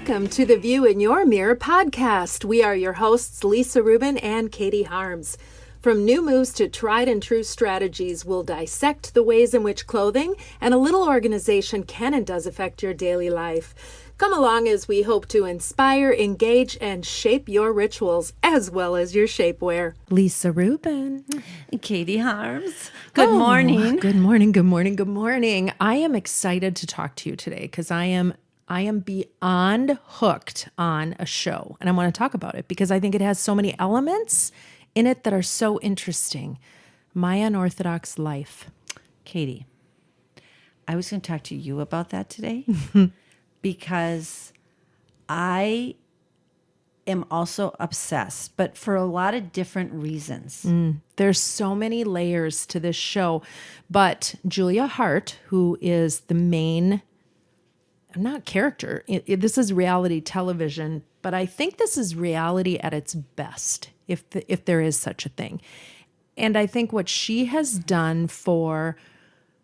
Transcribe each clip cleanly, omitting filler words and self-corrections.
Welcome to the View in Your Mirror podcast. We are your hosts, Lisa Rubin and Katie Harms. From new moves to tried and true strategies, we'll dissect the ways in which clothing and a little organization can and does affect your daily life. Come along as we hope to inspire, engage, and shape your rituals as well as your shapewear. Lisa Rubin. Katie Harms. Good morning. Good morning, good morning, good morning. I am excited to talk to you today because I am beyond hooked on a show, and I want to talk about it because I think it has so many elements in it that are so interesting. My Unorthodox Life. Katie, I was going to talk to you about that today because I am also obsessed, but for a lot of different reasons. There's so many layers to this show, but Julia Hart, who is the main, not character, this is reality television, but I think this is reality at its best, if there is such a thing. And I think what she has done for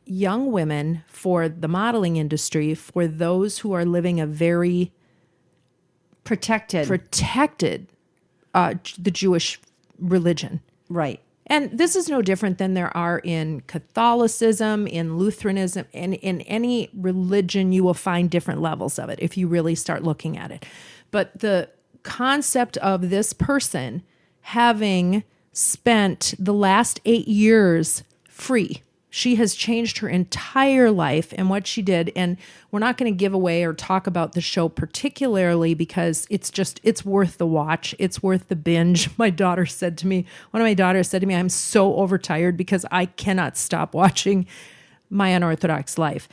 young women, for the modeling industry, for those who are living a very protected, the Jewish religion. Right. And this is no different than there are in Catholicism, in Lutheranism, and in any religion. You will find different levels of it if you really start looking at it. But the concept of this person having spent the last 8 years free, she has changed her entire life and what she did. And we're not going to give away or talk about the show particularly because it's worth the watch. It's worth the binge. One of my daughters said to me, I'm so overtired because I cannot stop watching My Unorthodox Life.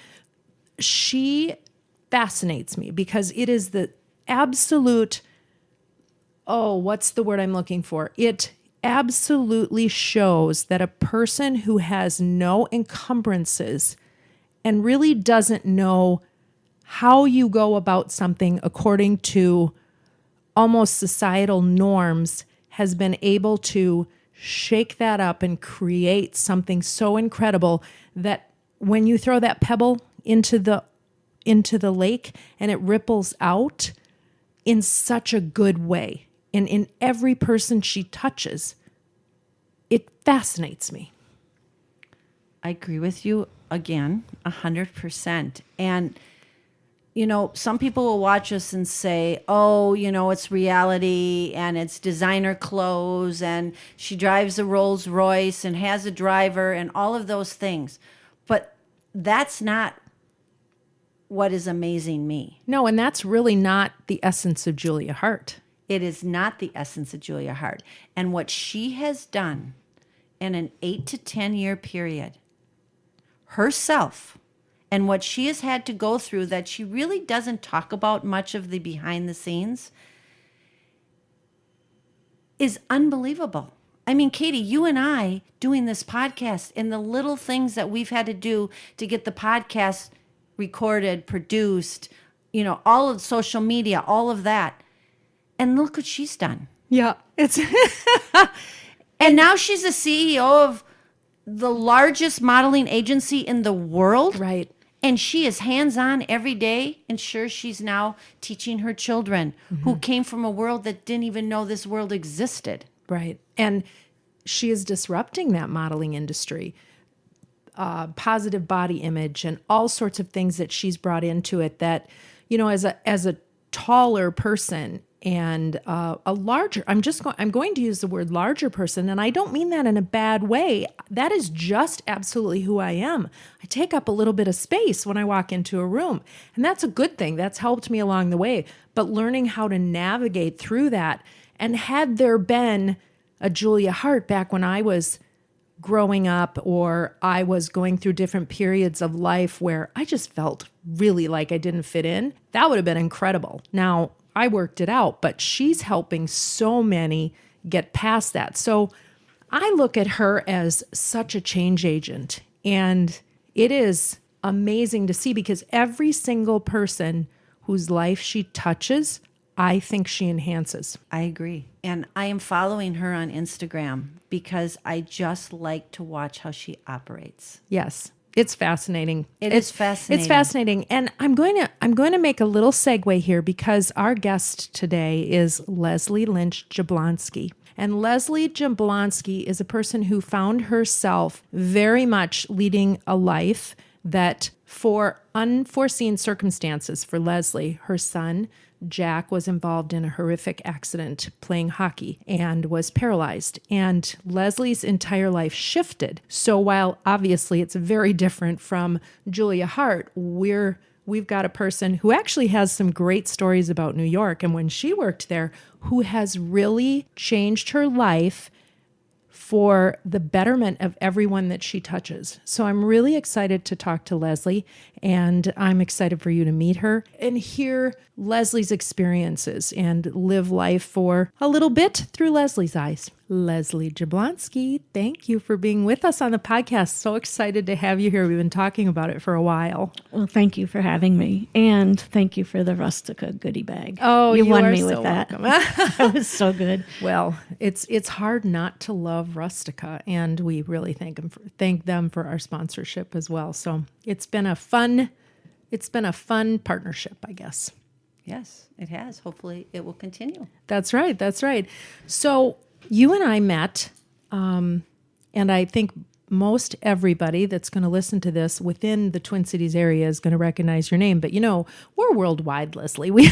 She fascinates me because it is the absolute, what's the word I'm looking for? It absolutely shows that a person who has no encumbrances and really doesn't know how you go about something according to almost societal norms has been able to shake that up and create something so incredible that when you throw that pebble into the lake and it ripples out in such a good way. And in every person she touches, it fascinates me. I agree with you again, 100%. And, some people will watch us and say, it's reality and it's designer clothes and she drives a Rolls Royce and has a driver and all of those things. But that's not what is amazing me. No, and that's really not the essence of Julia Hart. It is not the essence of Julia Hart. And what she has done in an 8 to 10 year period, herself, and what she has had to go through that she really doesn't talk about much of the behind the scenes, is unbelievable. I mean, Katie, you and I doing this podcast and the little things that we've had to do to get the podcast recorded, produced, all of social media, all of that. And look what she's done. Yeah, it's and now she's the CEO of the largest modeling agency in the world. Right. And she is hands-on every day. And sure, she's now teaching her children who came from a world that didn't even know this world existed. Right. And she is disrupting that modeling industry. Positive body image and all sorts of things that she's brought into it that, as a taller person and a larger, I'm going to use the word larger person, and I don't mean that in a bad way. That is just absolutely who I am. I take up a little bit of space when I walk into a room, and that's a good thing. That's helped me along the way. But learning how to navigate through that, and had there been a Julia Hart back when I was growing up or I was going through different periods of life where I just felt really like I didn't fit in, that would have been incredible. Now, I worked it out, but she's helping so many get past that. So I look at her as such a change agent, and it is amazing to see because every single person whose life she touches, I think she enhances. I agree. And I am following her on Instagram because I just like to watch how she operates. Yes. It's fascinating. It's fascinating. It's fascinating. And I'm going to make a little segue here because our guest today is Leslie Lynch Jablonski. And Leslie Jablonski is a person who found herself very much leading a life that, for unforeseen circumstances for Leslie, her son Jack was involved in a horrific accident playing hockey and was paralyzed. And Leslie's entire life shifted. So while obviously it's very different from Julia Hart, we've got a person who actually has some great stories about New York and when she worked there, who has really changed her life for the betterment of everyone that she touches. So I'm really excited to talk to Leslie, and I'm excited for you to meet her and hear Leslie's experiences and live life for a little bit through Leslie's eyes. Leslie Jablonski, thank you for being with us on the podcast. So excited to have you here. We've been talking about it for a while. Well, thank you for having me. And thank you for the Rustica goodie bag. Oh, you won are me so with that. welcome. That was so good. Well, it's hard not to love Rustica, and we really thank them for our sponsorship as well. So it's been a fun partnership, I guess. Yes, it has. Hopefully it will continue. That's right. That's right. So you and I met, and I think most everybody that's going to listen to this within the Twin Cities area is going to recognize your name. But, we're worldwide, Leslie. We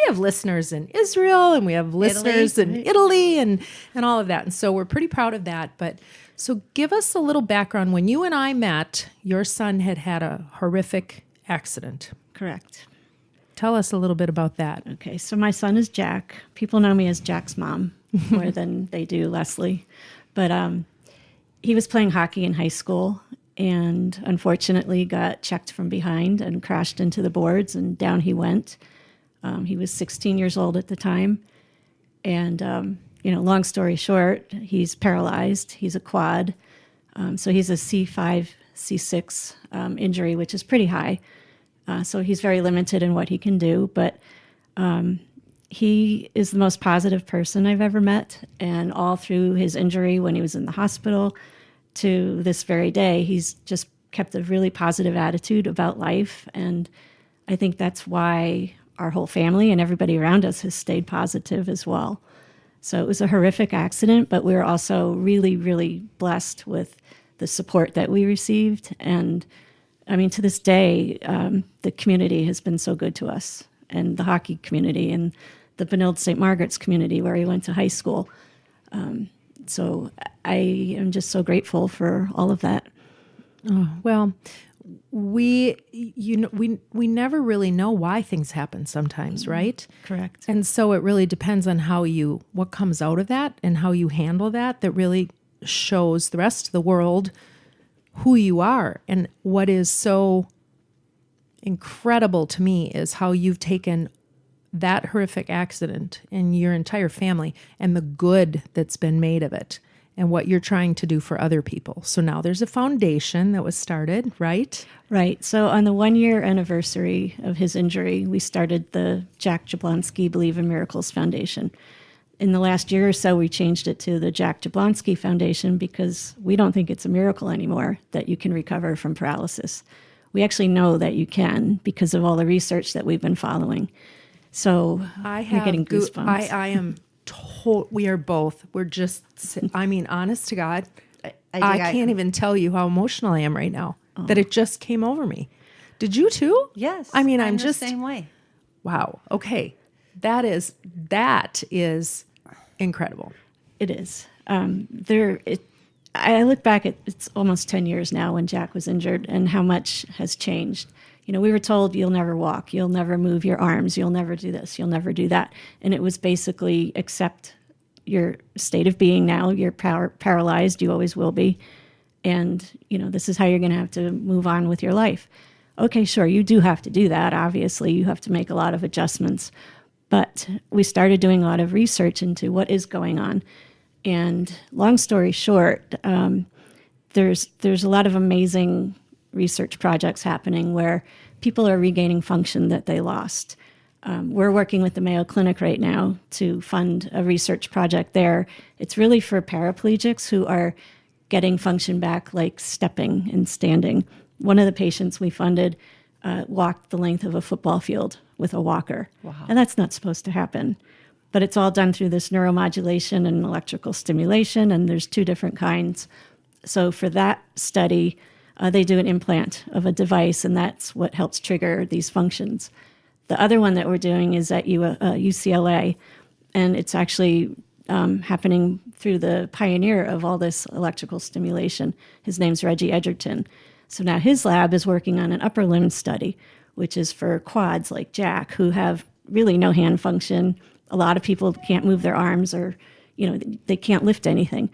have listeners in Israel, and we have listeners in Italy and all of that. And so we're pretty proud of that. But so give us a little background. When you and I met, your son had a horrific accident. Correct. Tell us a little bit about that. Okay, so my son is Jack. People know me as Jack's mom more than they do Leslie. But he was playing hockey in high school and unfortunately got checked from behind and crashed into the boards, and down he went. He was 16 years old at the time. And, long story short, he's paralyzed. He's a quad. So he's a C5, C6 injury, which is pretty high. So he's very limited in what he can do, but he is the most positive person I've ever met. And all through his injury, when he was in the hospital to this very day, he's just kept a really positive attitude about life. And I think that's why our whole family and everybody around us has stayed positive as well. So it was a horrific accident, but we were also really, really blessed with the support that we received. And I mean, to this day, the community has been so good to us, and the hockey community and the Benilde St. Margaret's community where he went to high school. So I am just so grateful for all of that. Oh, well, we never really know why things happen sometimes, right? Correct. And so it really depends on what comes out of that and how you handle that really shows the rest of the world who you are. And what is so incredible to me is how you've taken that horrific accident and your entire family and the good that's been made of it and what you're trying to do for other people. So now there's a foundation that was started, right? Right. So on the 1-year anniversary of his injury, we started the Jack Jablonski Believe in Miracles Foundation. In the last year or so, we changed it to the Jack Jablonski Foundation because we don't think it's a miracle anymore that you can recover from paralysis. We actually know that you can because of all the research that we've been following. So you're getting goosebumps. I am we are both. We're just, honest to God, I can't even tell you how emotional I am right now that it just came over me. Did you too? Yes. I'm just the same way. Wow. Okay. That is incredible. It is. I look back at it's almost 10 years now when Jack was injured and how much has changed. We were told you'll never walk, you'll never move your arms, you'll never do this, you'll never do that. And it was basically accept your state of being now. You're paralyzed, you always will be. And, this is how you're going to have to move on with your life. Okay, sure, you do have to do that. Obviously, you have to make a lot of adjustments. But we started doing a lot of research into what is going on. And long story short, there's a lot of amazing research projects happening where people are regaining function that they lost. We're working with the Mayo Clinic right now to fund a research project there. It's really for paraplegics who are getting function back, like stepping and standing. One of the patients we funded walked the length of a football field with a walker. Wow. And that's not supposed to happen. But it's all done through this neuromodulation and electrical stimulation, and there's 2 different kinds. So for that study, they do an implant of a device, and that's what helps trigger these functions. The other one that we're doing is at UCLA, and it's actually happening through the pioneer of all this electrical stimulation. His name's Reggie Edgerton. So now his lab is working on an upper limb study, which is for quads like Jack, who have really no hand function. A lot of people can't move their arms, or, they can't lift anything.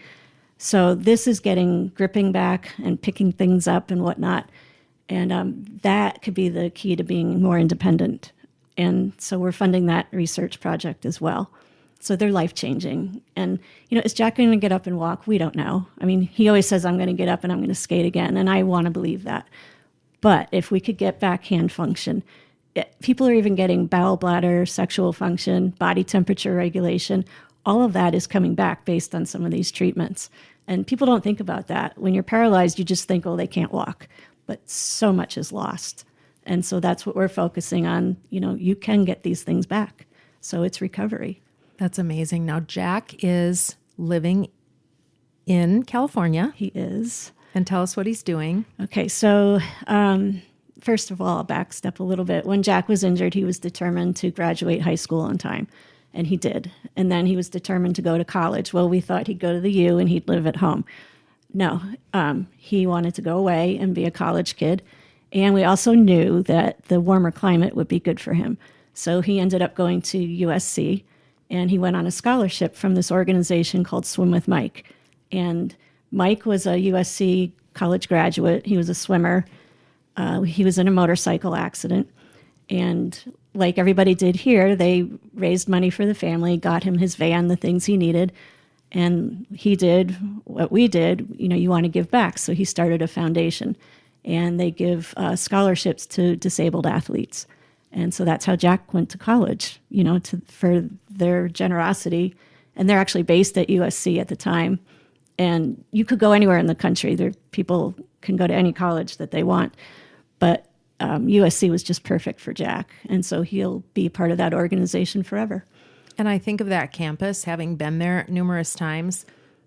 So this is getting gripping back and picking things up and whatnot. And that could be the key to being more independent. And so we're funding that research project as well. So they're life-changing. And, is Jack going to get up and walk? We don't know. I mean, he always says, I'm going to get up and I'm going to skate again. And I want to believe that. But if we could get back hand function, people are even getting bowel bladder, sexual function, body temperature regulation. All of that is coming back based on some of these treatments. And people don't think about that. When you're paralyzed, you just think, oh, they can't walk. But so much is lost. And so that's what we're focusing on. You can get these things back. So it's recovery. That's amazing. Now, Jack is living in California. He is. And tell us what he's doing. Okay, so first of all, I'll backstep a little bit. When Jack was injured, he was determined to graduate high school on time, and he did. And then he was determined to go to college. Well, we thought he'd go to the U and he'd live at home. No, he wanted to go away and be a college kid. And we also knew that the warmer climate would be good for him. So he ended up going to USC, and he went on a scholarship from this organization called Swim with Mike. And Mike was a USC college graduate. He was a swimmer. He was in a motorcycle accident. And like everybody did here, they raised money for the family, got him his van, the things he needed. And he did what we did. You want to give back. So he started a foundation. And they give scholarships to disabled athletes. And so that's how Jack went to college, for their generosity. And they're actually based at USC at the time. And you could go anywhere in the country. People can go to any college that they want. But USC was just perfect for Jack. And so he'll be part of that organization forever. And I think of that campus, having been there numerous times,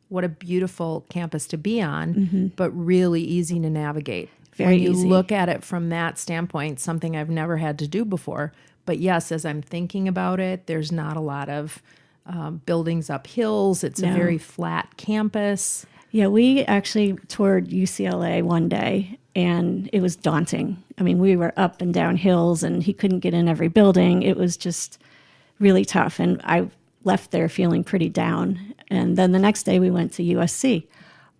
what a beautiful campus to be on, but really easy to navigate. Very when you easy. look at it from that standpoint, something I've never had to do before. But yes, as I'm thinking about it, there's not a lot of buildings up hills. It's a very flat campus. Yeah, we actually toured UCLA one day, and it was daunting. I mean, we were up and down hills, and he couldn't get in every building. It was just really tough, and I left there feeling pretty down. And then the next day we went to USC.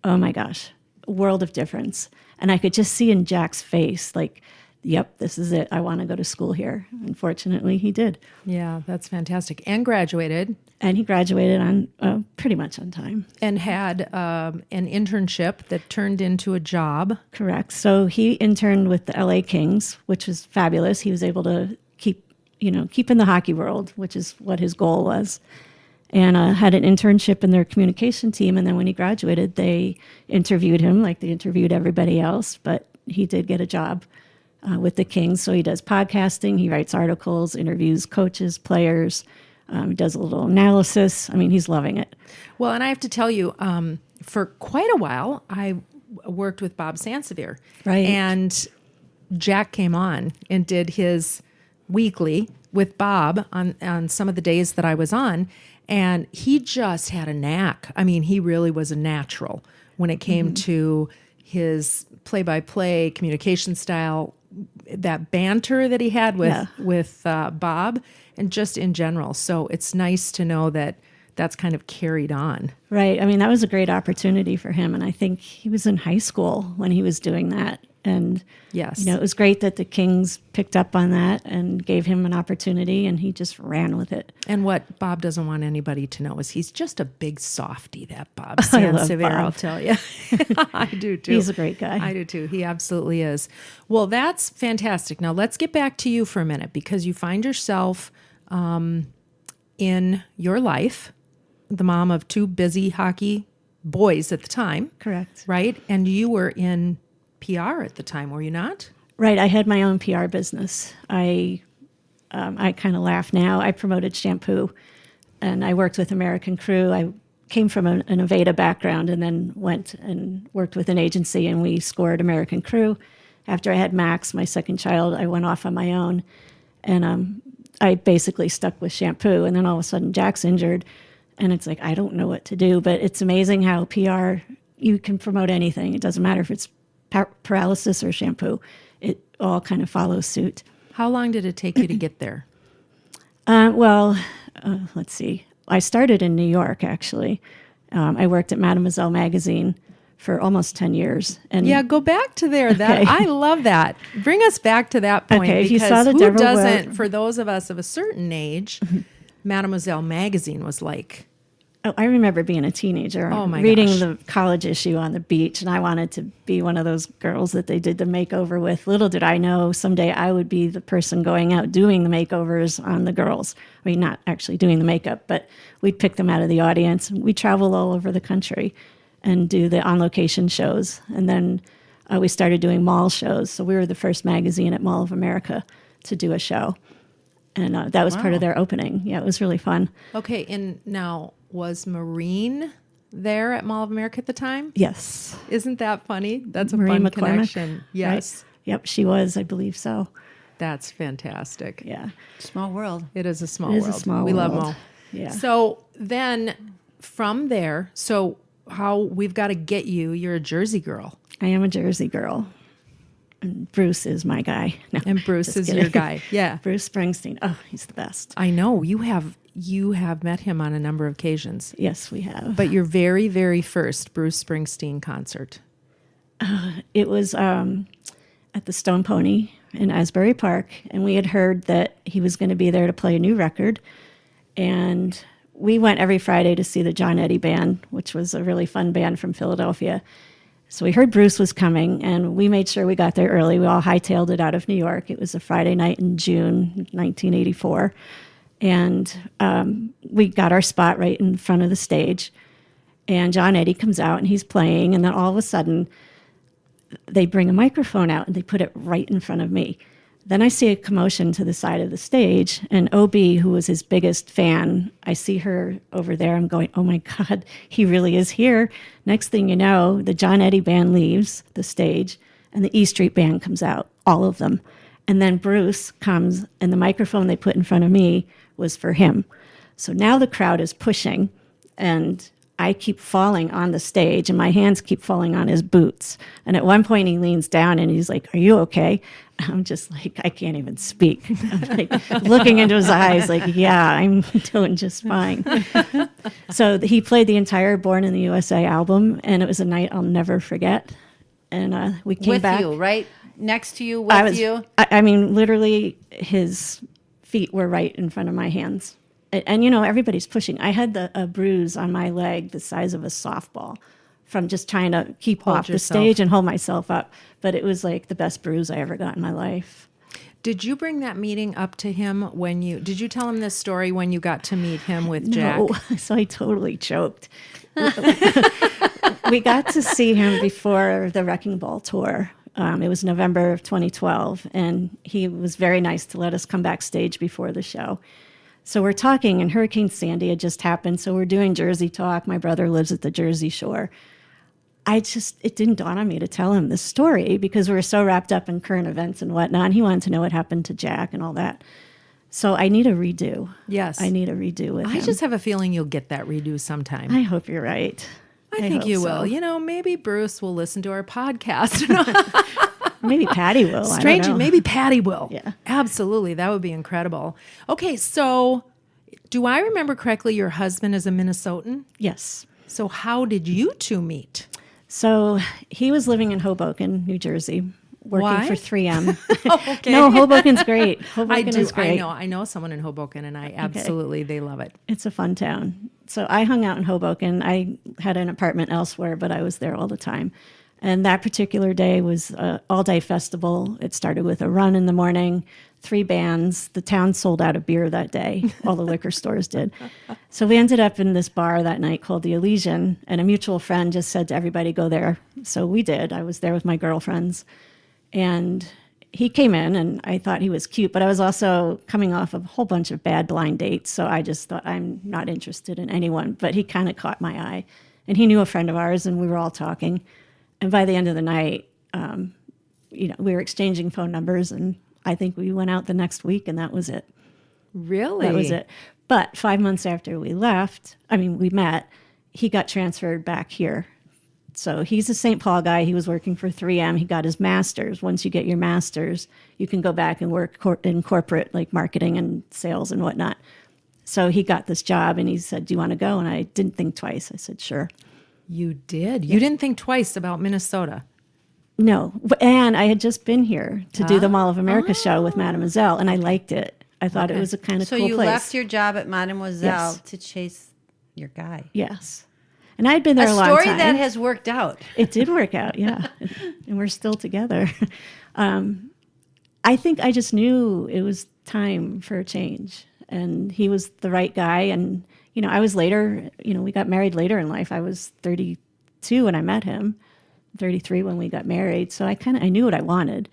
Oh my gosh, world of difference. And I could just see in Jack's face, like, yep, this is it. I want to go to school here. Unfortunately, he did. Yeah, that's fantastic. And graduated. And he graduated on pretty much on time. And had an internship that turned into a job. Correct. So he interned with the LA Kings, which was fabulous. He was able to keep in the hockey world, which is what his goal was. And had an internship in their communication team. And then when he graduated, they interviewed him like they interviewed everybody else. But he did get a job with the Kings. So he does podcasting. He writes articles, interviews coaches, players. He does a little analysis. I mean, he's loving it. Well, and I have to tell you, for quite a while, I worked with Bob Sansevier. Right. And Jack came on and did his weekly with Bob on some of the days that I was on. And he just had a knack. I mean, he really was a natural when it came to his play-by-play communication style, that banter that he had with Bob, and just in general. So it's nice to know that that's kind of carried on. Right. I mean, that was a great opportunity for him. And I think he was in high school when he was doing that. And, yes, it was great that the Kings picked up on that and gave him an opportunity, and he just ran with it. And what Bob doesn't want anybody to know is he's just a big softy, that Bob I love Sansevier, Bob. I'll tell you. I do too. He's a great guy. I do too. He absolutely is. Well, that's fantastic. Now let's get back to you for a minute, because you find yourself in your life, the mom of 2 busy hockey boys at the time. Correct. Right? And you were in PR at the time, were you not? Right. I had my own PR business. I kind of laugh now. I promoted shampoo, and I worked with American Crew. I came from an Aveda background and then went and worked with an agency, and we scored American Crew. After I had Max, my second child, I went off on my own, and I basically stuck with shampoo. And then all of a sudden, Jack's injured, and it's like, I don't know what to do. But it's amazing how PR, you can promote anything. It doesn't matter if it's paralysis or shampoo. It all kind of follows suit. How long did it take you to get there? Let's see. I started in New York, actually. I worked at Mademoiselle magazine for almost 10 years. And Yeah, go back to there. That I love that. Bring us back to that point. Okay, if you because saw the who Deborah doesn't, Webb- for those of us of a certain age, Mademoiselle magazine was like, Oh, I remember being a teenager, Oh my reading gosh. the college issue on the beach, and I wanted to be one of those girls that they did the makeover with. Little did I know someday I would be the person going out doing the makeovers on the girls. I mean, not actually doing the makeup, but we'd pick them out of the audience. We'd travel all over the country and do the on-location shows. And then we started doing mall shows. So we were the first magazine at Mall of America to do a show. And that was part of their opening. Yeah, it was really fun. okay, and now was Maureen there at Mall of America at the time? Yes. Isn't that funny? That's a Maureen fun McCormick, connection. Yes, Right? Yep, she was, I believe so. that's fantastic. Yeah. Small world. It is a small It is world. a small we love world. Mo. Yeah. So then from there, so how we've got to get you, you're a Jersey girl. I am a Jersey girl. And Bruce is my guy. No, And Bruce just is kidding. your guy. Yeah. Bruce Springsteen. Oh, he's the best. I know you have met him on a number of occasions. Yes, we have. But your very, very first Bruce Springsteen concert. It was at the Stone Pony in Asbury Park, and we had heard that he was going to be there to play a new record. And we went every Friday to see the John Eddy Band, which was a really fun band from Philadelphia. So we heard Bruce was coming, and we made sure we got there early. We all hightailed it out of New York. It was a Friday night in June 1984. And we got our spot right in front of the stage. And John Eddy comes out, and he's playing. And then all of a sudden, they bring a microphone out, and they put it right in front of me. Then I see a commotion to the side of the stage, and OB, who was his biggest fan, I see her over there. I'm going, oh my God, he really is here. Next thing you know, the John Eddy Band leaves the stage, and the E Street Band comes out, all of them. And then Bruce comes, and the microphone they put in front of me was for him. So now the crowd is pushing, and I keep falling on the stage, and my hands keep falling on his boots. And at one point, he leans down, and he's like, are you okay? I'm just like, I can't even speak. I'm like looking into his eyes like, yeah, I'm doing just fine. So he played the entire Born in the USA album, and it was a night I'll never forget. And we came With back. you, right? Next to you, with you. I mean, literally, his feet were right in front of my hands. And you know, everybody's pushing. I had a bruise on my leg the size of a softball from just trying to keep Hold off the yourself. stage and hold myself up. But it was like the best bruise I ever got in my life. Did you bring that meeting up to him did you tell him this story when you got to meet him with Jack? No, so I totally choked. We got to see him before the Wrecking Ball tour. It was November of 2012, and he was very nice to let us come backstage before the show. So we're talking, and Hurricane Sandy had just happened, so we're doing Jersey talk. My brother lives at the Jersey Shore. It didn't dawn on me to tell him this story because we were so wrapped up in current events and whatnot. And he wanted to know what happened to Jack and all that. So I need a redo. Yes. I need a redo with him. I just have a feeling you'll get that redo sometime. I hope you're right. I think hope you so. will. You know, maybe Bruce will listen to our podcast. Maybe Patty will. Strange, I don't know. maybe Patty will. Yeah. Absolutely. That would be incredible. Okay, so do I remember correctly your husband is a Minnesotan? Yes. So how did you two meet? So he was living in Hoboken, New Jersey, working Why? for 3M. Okay. No, Hoboken's great. I Hoboken do. is great. I know someone in Hoboken, and I absolutely, they love it. It's a fun town. So I hung out in Hoboken. I had an apartment elsewhere, but I was there all the time. And that particular day was an all-day festival. It started with a run in the morning, 3 bands. The town sold out of beer that day. All the liquor stores did. So we ended up in this bar that night called the Elysian, and a mutual friend just said to everybody, go there. So we did. I was there with my girlfriends. And he came in, and I thought he was cute, but I was also coming off of a whole bunch of bad blind dates, so I just thought, I'm not interested in anyone. But he kind of caught my eye. And he knew a friend of ours, and we were all talking. And by the end of the night, we were exchanging phone numbers, and I think we went out the next week, and that was it. Really? That was it. But 5 months after we met, he got transferred back here. So he's a St. Paul guy. He was working for 3M. He got his master's. Once you get your master's, you can go back and work in corporate, like marketing and sales and whatnot. So he got this job, and he said, do you want to go? And I didn't think twice. I said, sure. You did? You didn't think twice about Minnesota? No. And I had just been here to do the Mall of America show with Mademoiselle, and I liked it. I thought it was a kind of cool place. So you left your job at Mademoiselle to chase your guy. Yes. And I'd been there a long time. A story that has worked out. It did work out, yeah. And we're still together. I think I just knew it was time for a change. And he was the right guy. And, I was later, we got married later in life. I was 32 when I met him, 33 when we got married. So I knew what I wanted.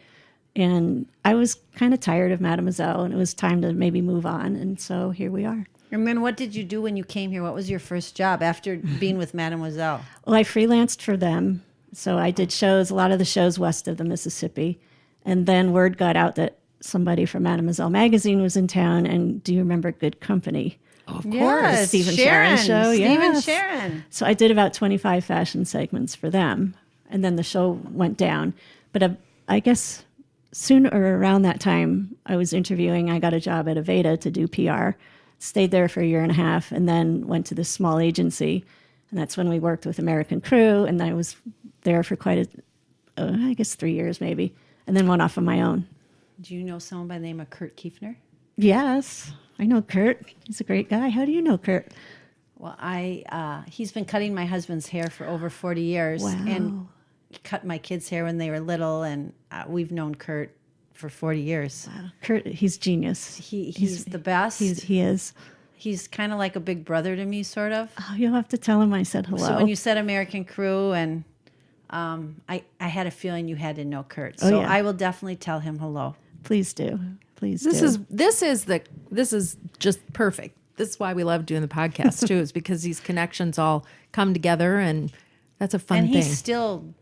And I was kind of tired of Mademoiselle, and it was time to maybe move on. And so here we are. And then what did you do when you came here? What was your first job after being with Mademoiselle? Well, I freelanced for them. So I did shows, a lot of the shows west of the Mississippi. And then word got out that somebody from Mademoiselle magazine was in town. And do you remember Good Company? Of course. Stephen Sharon show. Stephen Sharon. So I did about 25 fashion segments for them. And then the show went down. But I guess soon or around that time, I was interviewing. I got a job at Aveda to do PR. Stayed there for a year and a half, and then went to this small agency. And that's when we worked with American Crew. And I was there for quite 3 years maybe. And then went off on my own. Do you know someone by the name of Kurt Kiefner? Yes, I know Kurt. He's a great guy. How do you know Kurt? Well, he's been cutting my husband's hair for over 40 years. Wow. And he cut my kids' hair when they were little, and we've known Kurt for 40 years. Wow. Kurt, he's genius. He's the best. He is. He's kind of like a big brother to me, sort of. Oh, you'll have to tell him I said hello. So when you said American Crew, and I had a feeling you had to know Kurt. So I will definitely tell him hello. Please do. Please do. This is just perfect. This is why we love doing the podcast too, is because these connections all come together, and that's a fun thing. And he's still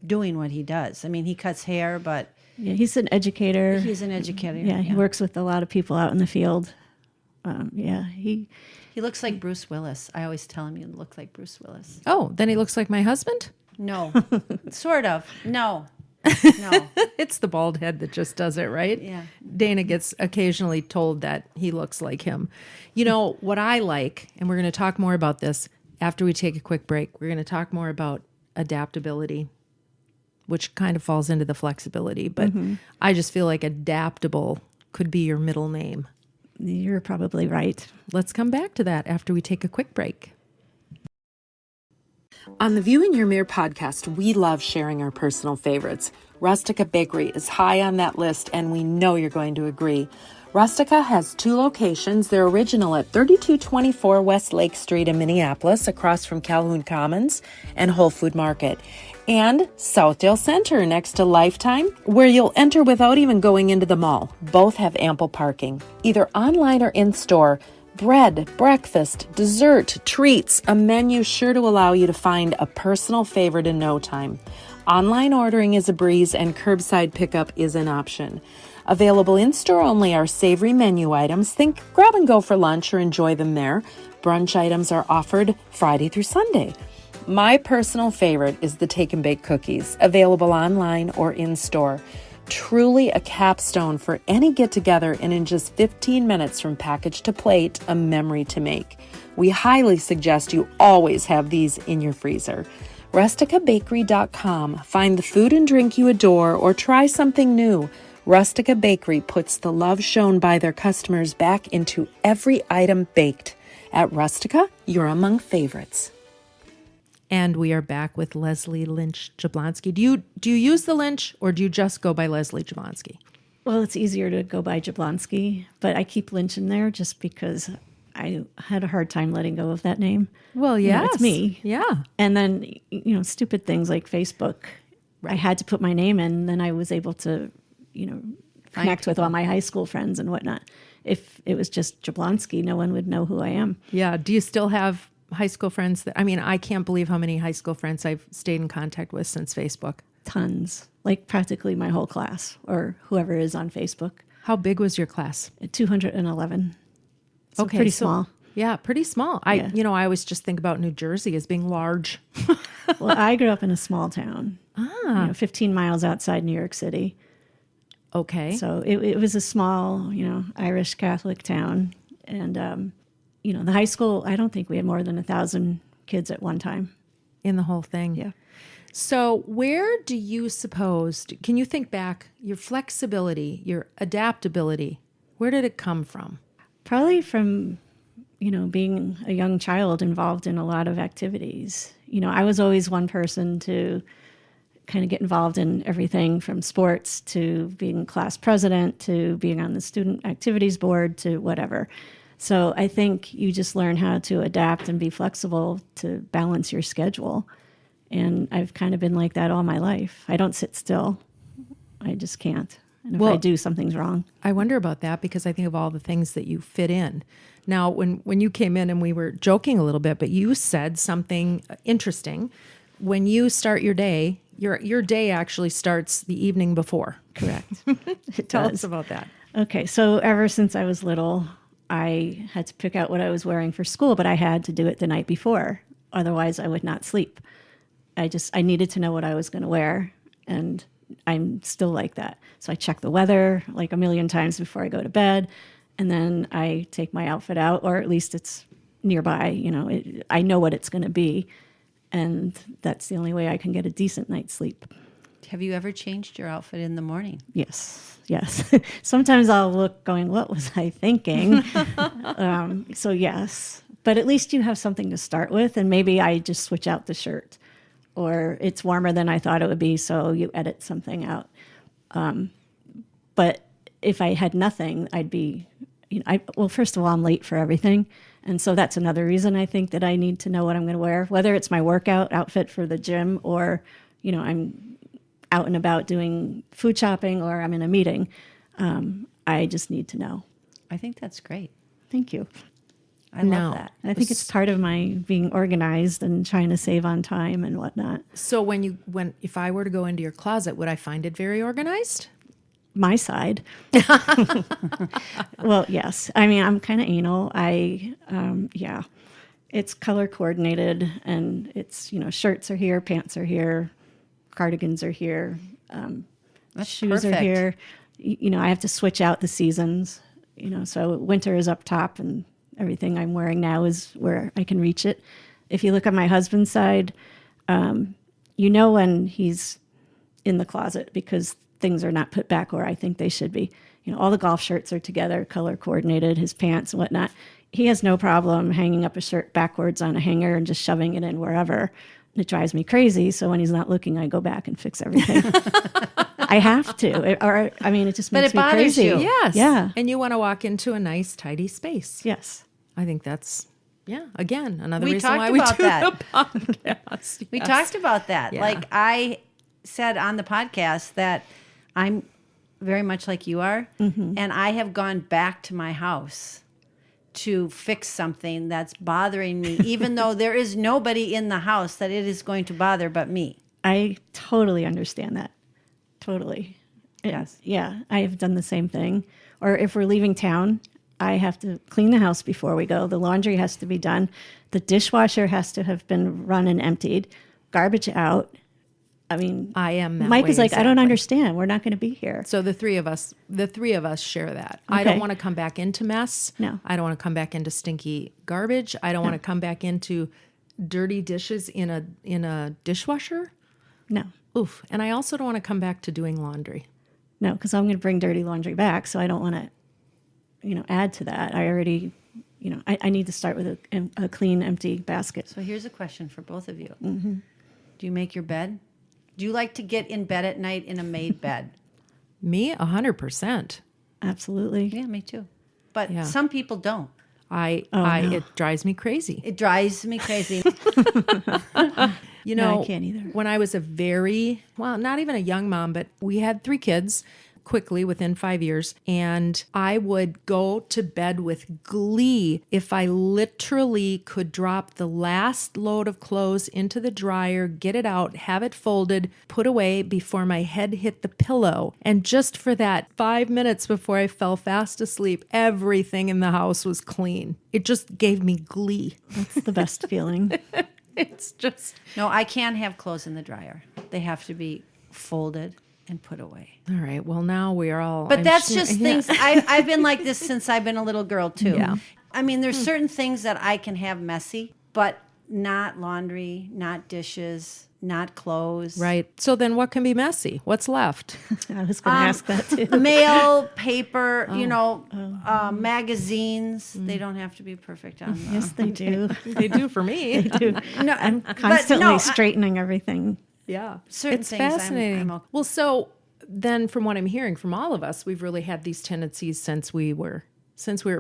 doing what he does. I mean, he cuts hair, but yeah, he's an educator. He's an educator. Yeah, he works with a lot of people out in the field. He looks like Bruce Willis. I always tell him you look like Bruce Willis. Oh, then he looks like my husband? No, sort of. No. It's the bald head that just does it, right? Yeah. Dana gets occasionally told that he looks like him. What I like, and we're going to talk more about this after we take a quick break, we're going to talk more about adaptability, which kind of falls into the flexibility. But I just feel like adaptable could be your middle name. You're probably right. Let's come back to that after we take a quick break. On the View in Your Mirror podcast, we love sharing our personal favorites. Rustica Bakery is high on that list, and we know you're going to agree. Rustica has 2 locations. They're original at 3224 West Lake Street in Minneapolis, across from Calhoun Commons and Whole Food Market, and Southdale Center next to Lifetime, where you'll enter without even going into the mall. Both have ample parking, either online or in-store. Bread, breakfast, dessert, treats, a menu sure to allow you to find a personal favorite in no time. Online ordering is a breeze, and curbside pickup is an option. Available in-store only are savory menu items. Think grab and go for lunch or enjoy them there. Brunch items are offered Friday through Sunday. My personal favorite is the Take and Bake cookies, available online or in-store. Truly a capstone for any get-together, and in just 15 minutes from package to plate, a memory to make. We highly suggest you always have these in your freezer. RusticaBakery.com. Find the food and drink you adore, or try something new. Rustica Bakery puts the love shown by their customers back into every item baked. At Rustica, you're among favorites. And we are back with Leslie Lynch Jablonski. Do you use the Lynch, or do you just go by Leslie Jablonski? Well, it's easier to go by Jablonski, but I keep Lynch in there just because I had a hard time letting go of that name. Well, You know, yes. it's me. Yeah. And then, stupid things like Facebook. I had to put my name in, and then I was able to, connect with all my high school friends and whatnot. If it was just Jablonski, no one would know who I am. Yeah. Do you still have high school friends I can't believe how many high school friends I've stayed in contact with since Facebook. Tons, like practically my whole class or whoever is on Facebook. How big was your class? 211. So Okay, pretty so- small. Yeah, pretty small. I always just think about New Jersey as being large. Well, I grew up in a small town, 15 miles outside New York City. Okay. So it was a small, Irish Catholic town. And, the high school, I don't think we had more than 1,000 kids at one time. In the whole thing. Yeah. So where do you suppose, can you think back, your flexibility, your adaptability, where did it come from? Probably from, being a young child involved in a lot of activities. I was always one person to kind of get involved in everything from sports to being class president to being on the student activities board to whatever. So I think you just learn how to adapt and be flexible to balance your schedule. And I've kind of been like that all my life. I don't sit still. I just can't. And if I do, something's wrong. I wonder about that because I think of all the things that you fit in. Now, when you came in and we were joking a little bit, but you said something interesting. When you start your day, your day actually starts the evening before. Correct. It Tell does. us about that. Okay, so ever since I was little, I had to pick out what I was wearing for school, but I had to do it the night before. Otherwise, I would not sleep. I needed to know what I was going to wear, and I'm still like that. So I check the weather like a million times before I go to bed, and then I take my outfit out, or at least it's nearby. I know what it's going to be, and that's the only way I can get a decent night's sleep. Have you ever changed your outfit in the morning? Yes. Sometimes I'll look going, what was I thinking? So yes, but at least you have something to start with, and maybe I just switch out the shirt, or it's warmer than I thought it would be, so you edit something out. But if I had nothing, I'd be, first of all, I'm late for everything. And so that's another reason I think that I need to know what I'm going to wear, whether it's my workout outfit for the gym or, I'm out and about doing food shopping or I'm in a meeting. I just need to know. I think that's great. Thank you. I love that. I think it's part of my being organized and trying to save on time and whatnot. So if I were to go into your closet, would I find it very organized? My side. Well, yes. I mean, I'm kind of anal. It's color coordinated, and it's, shirts are here, pants are here, cardigans are here, shoes perfect. are here. I have to switch out the seasons, so winter is up top and everything I'm wearing now is where I can reach it. If you look at my husband's side, when he's in the closet because things are not put back where I think they should be. All the golf shirts are together, color coordinated, his pants and whatnot. He has no problem hanging up a shirt backwards on a hanger and just shoving it in wherever. It drives me crazy. So when he's not looking, I go back and fix everything. I have to. It just But makes it me bothers crazy. you. Yes. Yeah. And you want to walk into a nice, tidy space. Yes. I think that's, again, another We reason talked why we about do that. the podcast. We Yes. talked about that. Yeah. Like I said on the podcast that I'm very much like you are, and I have gone back to my house to fix something that's bothering me, even though there is nobody in the house that it is going to bother but me. I totally understand that. Totally. Yes. Yeah, I have done the same thing. Or if we're leaving town, I have to clean the house before we go. The laundry has to be done. The dishwasher has to have been run and emptied. Garbage out. I mean, I am that Mike way is like, I don't exactly. understand. We're not going to be here. So the three of us share that. I Okay. don't want to come back into mess. No. I don't want to come back into stinky garbage. I don't want to come back into dirty dishes in a dishwasher. No, Oof. And I also don't want to come back to doing laundry. because I'm going to bring dirty laundry back. So I don't want to, add to that. I already I need to start with a clean, empty basket. So here's a question for both of you. Mm-hmm. Do you make your bed? Do you like to get in bed at night in a made bed? Me, 100%. Absolutely. Yeah, me too. But Yeah. some people don't. No. It drives me crazy. It drives me crazy. You No, know, I can't either. when I was not even a young mom, but we had 3 kids quickly within 5 years. And I would go to bed with glee if I literally could drop the last load of clothes into the dryer, get it out, have it folded, put away before my head hit the pillow. And just for that 5 minutes before I fell fast asleep, everything in the house was clean. It just gave me glee. That's the best feeling. It's just... No, I can't have clothes in the dryer. They have to be folded and put away. All right. Well, now we are all... But I'm that's sure- just yeah. things. I've been like this since I've been a little girl too. Yeah. I mean, there's certain things that I can have messy, but not laundry, not dishes, not clothes. Right. So then what can be messy? What's left? I was going to ask that too. Mail, paper, magazines. They don't have to be perfect on them. Yes, they do. They do for me. No, I'm but constantly no, straightening everything. Yeah. Certain it's things I'm fascinating. okay. Well, so then from what I'm hearing from all of us, we've really had these tendencies since we were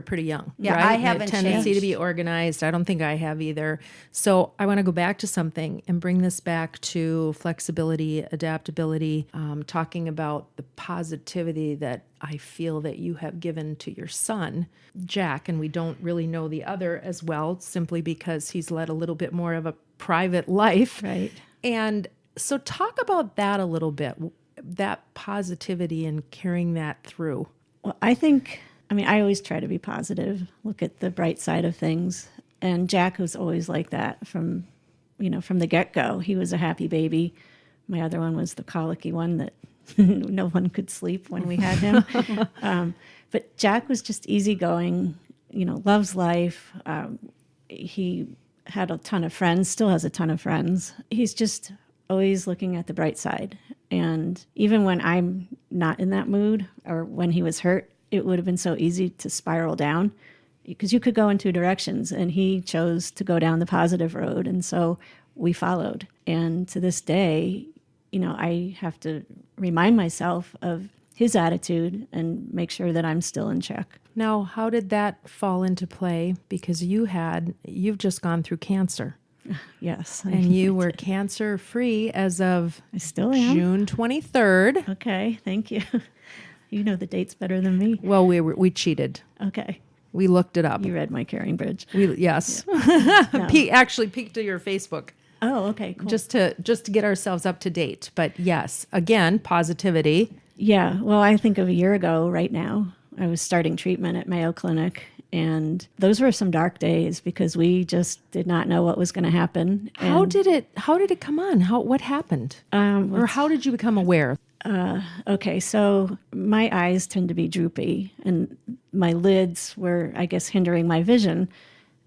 pretty young. Yeah, right? I We had haven't tendency to changed. be organized. I don't think I have either. So I want to go back to something and bring this back to flexibility, adaptability, talking about the positivity that I feel that you have given to your son, Jack, and we don't really know the other as well, simply because he's led a little bit more of a private life. Right. And so talk about that a little bit, that positivity and carrying that through. Well, I always try to be positive, look at the bright side of things. And Jack was always like that from the get-go. He was a happy baby. My other one was the colicky one that no one could sleep when we had him. But Jack was just easygoing, loves life. He had a ton of friends, still has a ton of friends. He's just always looking at the bright side. And even when I'm not in that mood or when he was hurt, it would have been so easy to spiral down because you could go in 2 directions, and he chose to go down the positive road. And so we followed. And to this day, I have to remind myself of his attitude and make sure that I'm still in check. Now, how did that fall into play? Because you've just gone through cancer. Yes. And you were cancer free as of I still am. June 23rd. Okay, thank you. You know the dates better than me. Well, we cheated. Okay. We looked it up. You read my Caring Bridge. Yes. No. Actually peeked to your Facebook Oh, okay, cool. just to get ourselves up to date. But yes, again, positivity. Yeah, well, I think of a year ago right now, I was starting treatment at Mayo Clinic, and those were some dark days because we just did not know what was going to happen. How And, did it come on? What happened? Or how did you become aware? okay, so my eyes tend to be droopy, and my lids were, I guess, hindering my vision.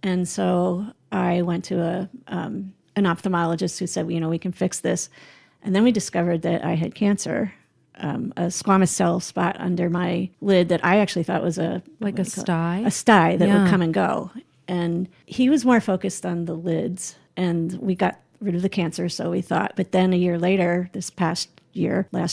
And so I went to an ophthalmologist who said, we can fix this. And then we discovered that I had cancer, a squamous cell spot under my lid that I actually thought was a sty? a sty that Yeah. would come and go. And he was more focused on the lids, and we got rid of the cancer, so we thought. But then a year later, last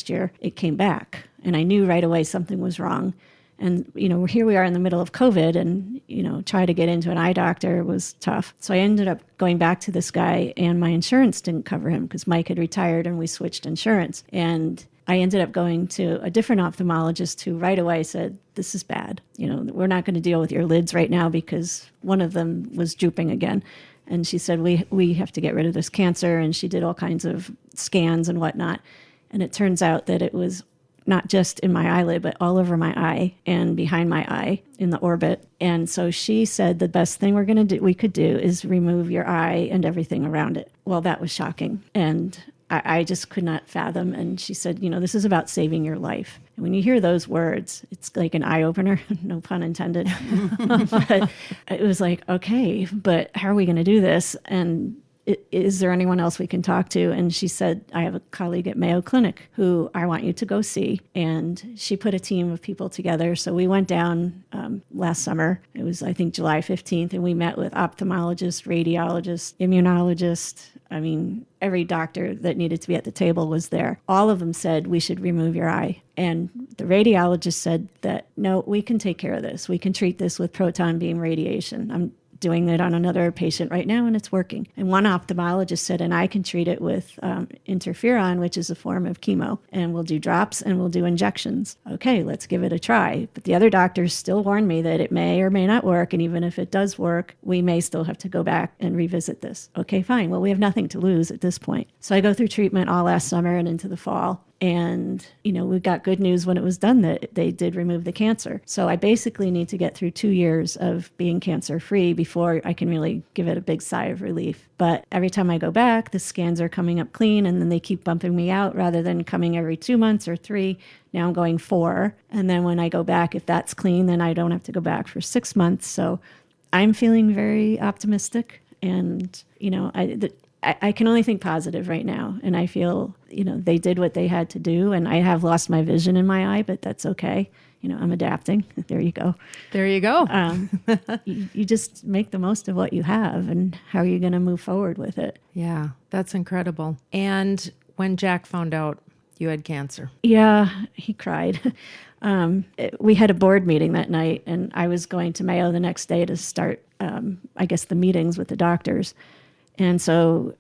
year, it came back, and I knew right away something was wrong. And, here we are in the middle of COVID, and, try to get into an eye doctor was tough. So I ended up going back to this guy, and my insurance didn't cover him because Mike had retired and we switched insurance. And I ended up going to a different ophthalmologist who right away said, this is bad. We're not going to deal with your lids right now because one of them was drooping again. And she said, we have to get rid of this cancer. And she did all kinds of scans and whatnot. And it turns out that it was not just in my eyelid, but all over my eye and behind my eye in the orbit. And so she said the best thing we could do is remove your eye and everything around it. Well, that was shocking. And I just could not fathom. And she said, this is about saving your life. And when you hear those words, it's like an eye opener, no pun intended. But it was like, okay, but how are we going to do this? And is there anyone else we can talk to? And she said, I have a colleague at Mayo Clinic who I want you to go see. And she put a team of people together. So we went down last summer. It was, I think, July 15th. And we met with ophthalmologists, radiologists, immunologists. I mean, every doctor that needed to be at the table was there. All of them said, we should remove your eye. And the radiologist said that, no, we can take care of this. We can treat this with proton beam radiation. I'm doing it on another patient right now, and it's working. And one ophthalmologist said, and I can treat it with interferon, which is a form of chemo, and we'll do drops and we'll do injections. Okay, let's give it a try. But the other doctors still warned me that it may or may not work, and even if it does work, we may still have to go back and revisit this. Okay, fine. Well, we have nothing to lose at this point. So I go through treatment all last summer and into the fall. And, we got good news when it was done that they did remove the cancer. So I basically need to get through 2 years of being cancer-free before I can really give it a big sigh of relief. But every time I go back, the scans are coming up clean, and then they keep bumping me out rather than coming every 2 months or 3. Now I'm going 4. And then when I go back, if that's clean, then I don't have to go back for 6 months. So I'm feeling very optimistic. And, I can only think positive right now. And I feel, they did what they had to do. And I have lost my vision in my eye, but that's okay. I'm adapting. There you go. There you go. You just make the most of what you have, and how are you going to move forward with it? Yeah, that's incredible. And when Jack found out you had cancer. Yeah, he cried. We had a board meeting that night, and I was going to Mayo the next day to start, the meetings with the doctors. And so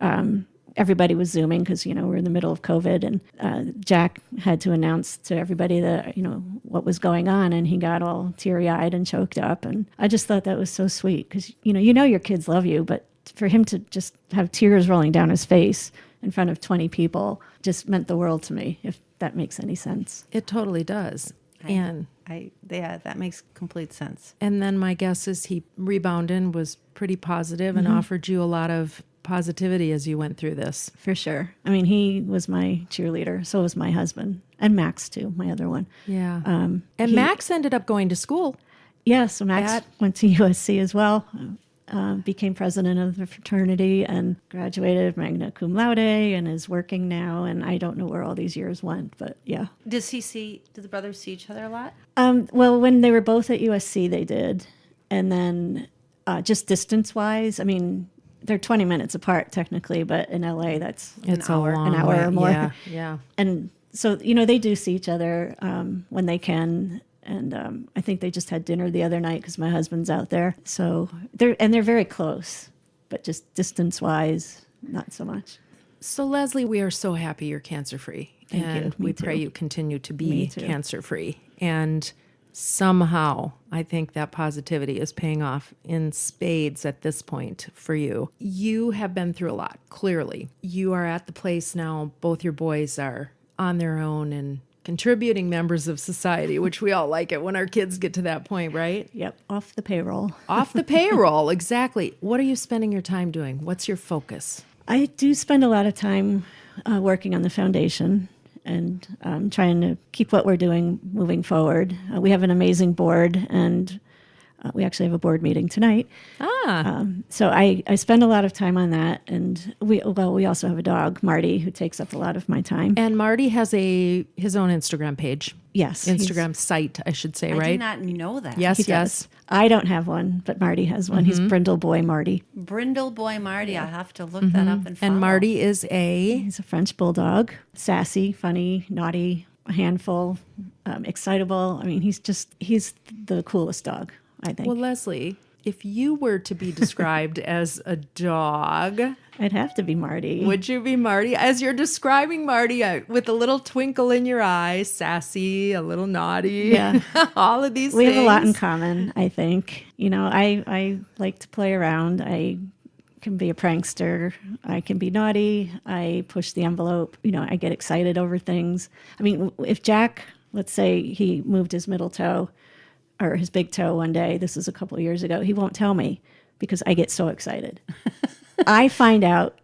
everybody was Zooming because, we're in the middle of COVID. And Jack had to announce to everybody that, what was going on. And he got all teary-eyed and choked up. And I just thought that was so sweet because, your kids love you. But for him to just have tears rolling down his face in front of 20 people just meant the world to me, if that makes any sense. It totally does. That makes complete sense. And then my guess is he rebounded and was pretty positive and offered you a lot of positivity as you went through this. For sure. I mean, he was my cheerleader. So was my husband. And Max, too, my other one. Yeah. And Max ended up going to school. Yeah, so Max went to USC as well. Became president of the fraternity and graduated magna cum laude and is working now. And I don't know where all these years went, but yeah. Did the brothers see each other a lot? Well, when they were both at USC, they did. And then just distance-wise, I mean, they're 20 minutes apart technically, but in LA, that's an hour or more. Yeah. And so, they do see each other when they can. And I think they just had dinner the other night because my husband's out there. So they're very close, but just distance-wise, not so much. So Leslie, we are so happy you're cancer-free. Thank you. And we Me pray too. you continue to be Me too. cancer-free. And somehow, I think that positivity is paying off in spades at this point for you. You have been through a lot, clearly. You are at the place now, both your boys are on their own and contributing members of society, which we all like it when our kids get to that point, right? Yep, off the payroll. Off the payroll, exactly. What are you spending your time doing? What's your focus? I do spend a lot of time working on the foundation and trying to keep what we're doing moving forward. We have an amazing board, and we actually have a board meeting tonight. So I spend a lot of time on that. And we also have a dog, Marty, who takes up a lot of my time. And Marty has his own Instagram page. Yes. Instagram site, I should say, right? I did not know that. Yes, He yes. does. I don't have one, but Marty has one. He's Brindle Boy Marty. Brindle Boy Marty. I'll have to look that up and follow. And Marty is He's a French bulldog, sassy, funny, naughty, a handful, excitable. I mean, he's the coolest dog, I think. Well, Leslie, if you were to be described as a dog, I'd have to be Marty. would you be Marty? As you're describing Marty with a little twinkle in your eye, sassy, a little naughty, Yeah. all of these We things. have a lot in common, I think. I like to play around. I can be a prankster. I can be naughty. I push the envelope. I get excited over things. I mean, if Jack, let's say he moved his middle toe or his big toe one day, this was a couple of years ago, he won't tell me because I get so excited. I find out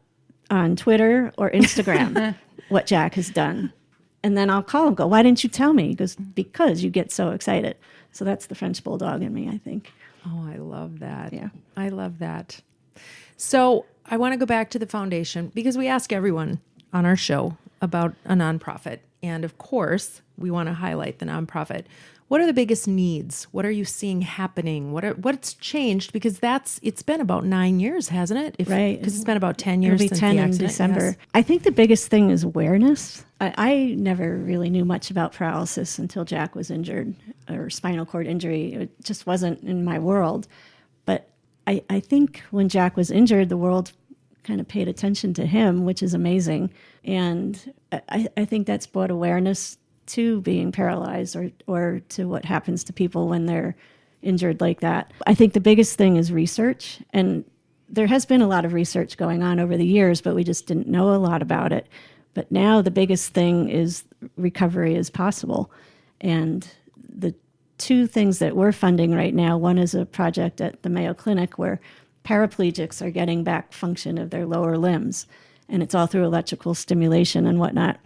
on Twitter or Instagram what Jack has done. And then I'll call him, go, why didn't you tell me? He goes, because you get so excited. So that's the French bulldog in me, I think. Oh, I love that. Yeah. I love that. So I want to go back to the foundation because we ask everyone on our show about a nonprofit. And of course, we want to highlight the nonprofit. What are the biggest needs? What are you seeing happening? What's changed? Because it's been about 9 years, hasn't it? Right. Because it's been about 10 It'll years be since 10 the in accident. December. Yes. I think the biggest thing is awareness. I never really knew much about paralysis until Jack was injured, or spinal cord injury. It just wasn't in my world. But I think when Jack was injured, the world kind of paid attention to him, which is amazing. And I think that's brought awareness to being paralyzed or to what happens to people when they're injured like that. I think the biggest thing is research. And there has been a lot of research going on over the years, but we just didn't know a lot about it. But now the biggest thing is recovery is possible. And the two things that we're funding right now, one is a project at the Mayo Clinic where paraplegics are getting back function of their lower limbs. And it's all through electrical stimulation and whatnot.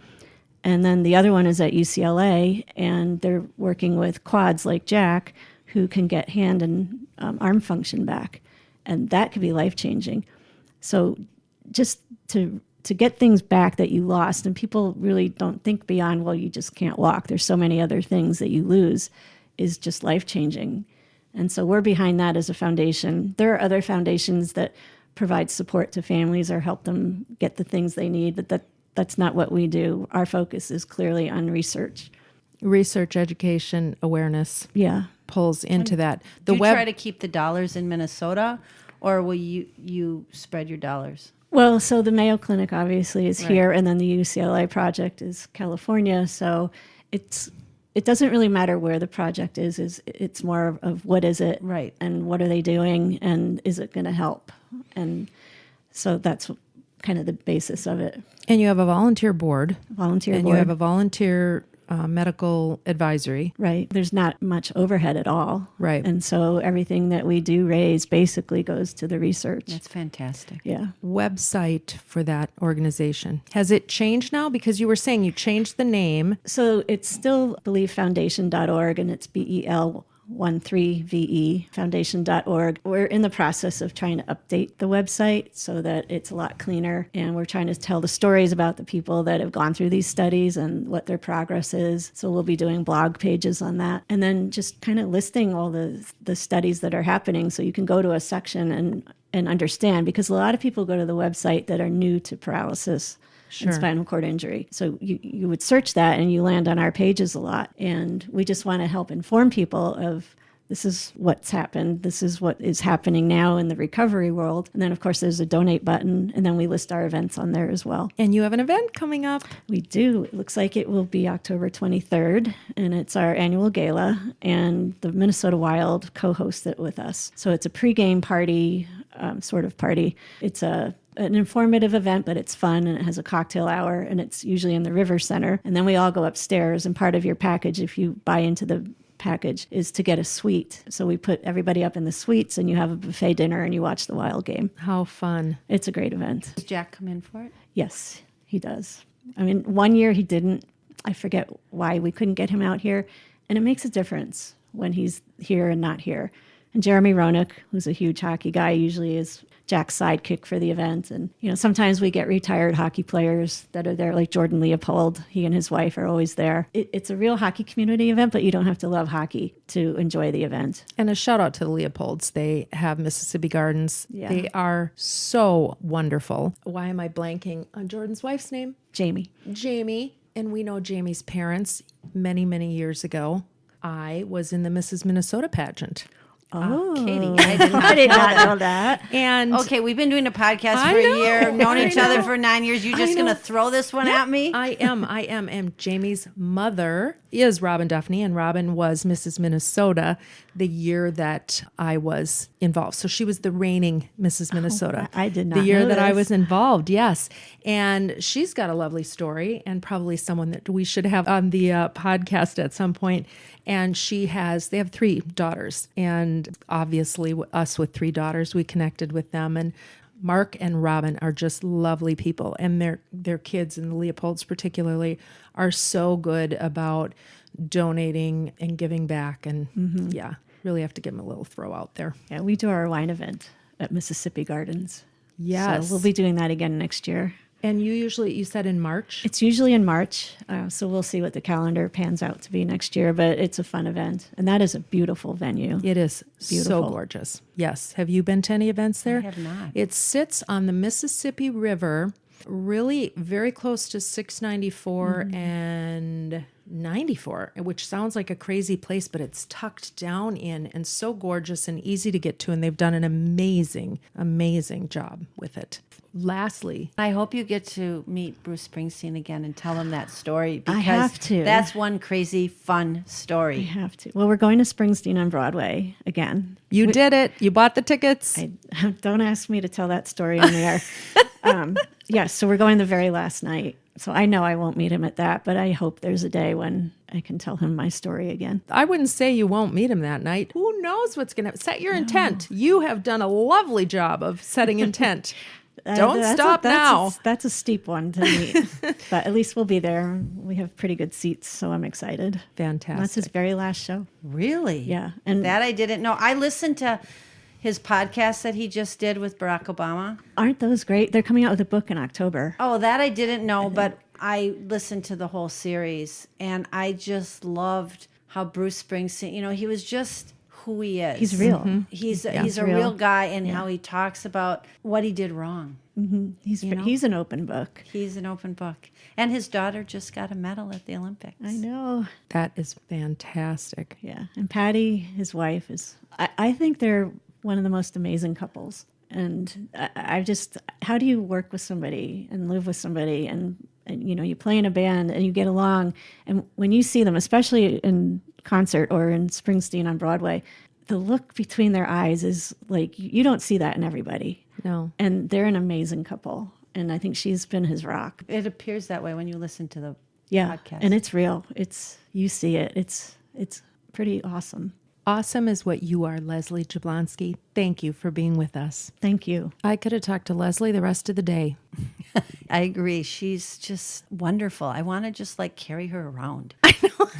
And then the other one is at UCLA, and they're working with quads like Jack who can get hand and arm function back. And that could be life-changing. So just to get things back that you lost, and people really don't think beyond, well, you just can't walk. There's so many other things that you lose, is just life-changing. And so we're behind that as a foundation. There are other foundations that provide support to families or help them get the things they need, but that's not what we do. Our focus is clearly on research. Research, education, awareness. Yeah. Pulls into that. Do you try to keep the dollars in Minnesota, or will you spread your dollars? Well, so the Mayo Clinic obviously is here, and then the UCLA project is California. So it doesn't really matter where the project is it's more of what is it, right, and what are they doing, and is it going to help? And so that's kind of the basis of it. And you have a volunteer board. And board. you have a volunteer medical advisory. Right. There's not much overhead at all. Right. And so everything that we do raise basically goes to the research. That's fantastic. Yeah. Website for that organization. Has it changed now? Because you were saying you changed the name. So it's still believefoundation.org, and it's BEL13VE foundation.org. We're in the process of trying to update the website so that it's a lot cleaner. And we're trying to tell the stories about the people that have gone through these studies and what their progress is. So we'll be doing blog pages on that. And then just kind of listing all the studies that are happening so you can go to a section and understand, because a lot of people go to the website that are new to paralysis. Sure. And spinal cord injury. So you would search that and you land on our pages a lot. And we just want to help inform people of this is what's happened. This is what is happening now in the recovery world. And then, of course, there's a donate button. And then we list our events on there as well. And you have an event coming up. We do. It looks like it will be October 23rd. And it's our annual gala. And the Minnesota Wild co-hosts it with us. So it's a pregame party, sort of party. It's an informative event, but it's fun, and it has a cocktail hour, and it's usually in the River Center. And then we all go upstairs, and part of your package, if you buy into the package, is to get a suite. So we put everybody up in the suites, and you have a buffet dinner, and you watch the Wild game. How fun. It's a great event. Does Jack come in for it? Yes, he does. I mean, one year he didn't. I forget why we couldn't get him out here. And it makes a difference when he's here and not here. And Jeremy Roenick, who's a huge hockey guy, usually is Jack's sidekick for the event. And, sometimes we get retired hockey players that are there, like Jordan Leopold. He and his wife are always there. It's a real hockey community event, but you don't have to love hockey to enjoy the event. And a shout out to the Leopolds. They have Mississippi Gardens. Yeah. They are so wonderful. Why am I blanking on Jordan's wife's name? Jamie. And we know Jamie's parents many, many years ago. I was in the Mrs. Minnesota pageant. Oh, Katie, I did not know that. And okay, we've been doing a podcast I for know, a year, known I each other know. for 9 years. You're just going to throw this one at me? I am. And Jamie's mother is Robin Duffney, and Robin was Mrs. Minnesota the year that I was involved. So she was the reigning Mrs. Minnesota. I did not The year know that I this. was involved, yes. And she's got a lovely story, and probably someone that we should have on the podcast at some point. And they have 3 daughters. And obviously us with 3 daughters, we connected with them. And Mark and Robin are just lovely people. And their kids, and the Leopolds particularly, are so good about donating and giving back. And really have to give them a little throw out there. Yeah, we do our wine event at Mississippi Gardens. Yes. So we'll be doing that again next year. And you said in March? It's usually in March, so we'll see what the calendar pans out to be next year, but it's a fun event. And that is a beautiful venue. It is so Beautiful. gorgeous. Yes. Have you been to any events there? I have not. It sits on the Mississippi River, really very close to 694 and 94, which sounds like a crazy place, but it's tucked down in and so gorgeous and easy to get to. And they've done an amazing, amazing job with it. Lastly, I hope you get to meet Bruce Springsteen again and tell him that story, because I have to. That's one crazy, fun I story. have to. Well, we're going to Springsteen on Broadway again. you did it. You bought the tickets. Don't ask me to tell that story on the air. Yes, so we're going the very last night. So I know I won't meet him at that, but I hope there's a day when I can tell him my story again. I wouldn't say you won't meet him that night. Who knows what's going to set your intent? You have done a lovely job of setting intent. Don't stop now. That's a steep one to meet, but at least we'll be there. We have pretty good seats, so I'm excited. Fantastic. That's his very last show. Really? Yeah, and That I didn't know. I listened to his podcast that he just did with Barack Obama. aren't those great? They're coming out with a book in October. Oh, that I didn't know, but I listened to the whole series, and I just loved how Bruce Springsteen, he was just who he is. He's real. He's He's a real. real guy, and how he talks about what he did wrong. He's know? he's an open book. He's an open book. And his daughter just got a medal at the Olympics. I know. That is fantastic. Yeah, and Patty, his wife, is. I think they're one of the most amazing couples. And I just, how do you work with somebody and live with somebody and you play in a band and you get along, and when you see them, especially in concert or in Springsteen on Broadway, the look between their eyes is like, you don't see that in everybody. No. And they're an amazing couple. And I think she's been his rock. It appears that way when you listen to the podcast. And it's real. You see it. It's pretty awesome. Awesome is what you are, Leslie Jablonski. Thank you for being with us. Thank you. I could have talked to Leslie the rest of the day. I agree. She's just wonderful. I want to just carry her around. I know.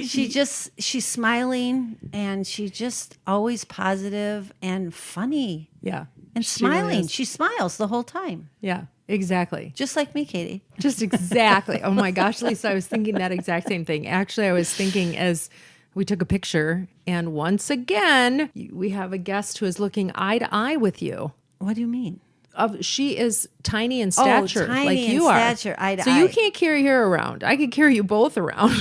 She's smiling, and she's just always positive and funny Yeah. and She really smiling. is. She smiles the whole time. Yeah, exactly. Just like me, Katie. Just exactly. Oh my gosh, Lisa, I was thinking that exact same thing. Actually, I was thinking as we took a picture, and once again, we have a guest who is looking eye to eye with you. What do you mean? She is tiny in stature, tiny like in you are. stature, eye to so you eye. can't carry her around. I could carry you both around.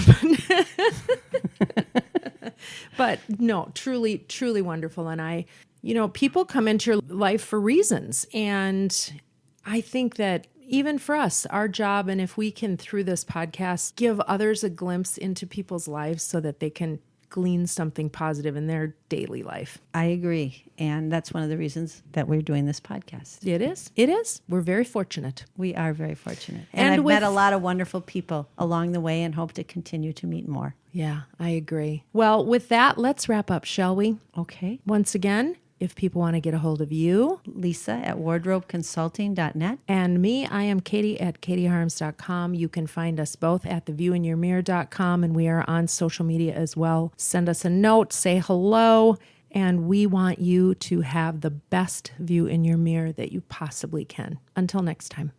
But no, truly, truly wonderful. And people come into your life for reasons. And I think that even for us, our job, and if we can, through this podcast, give others a glimpse into people's lives so that they can glean something positive in their daily life. I agree. And that's one of the reasons that we're doing this podcast. It is. It is. We're very fortunate. We are very fortunate. And I've with- met a lot of wonderful people along the way and hope to continue to meet more. Yeah, I agree. Well, with that, let's wrap up, shall we? Okay. Once again, if people want to get a hold of you, Lisa at wardrobeconsulting.net. and me, I am Katie at katieharms.com. You can find us both at theviewinyourmirror.com, and we are on social media as well. Send us a note, say hello, and we want you to have the best view in your mirror that you possibly can. Until next time.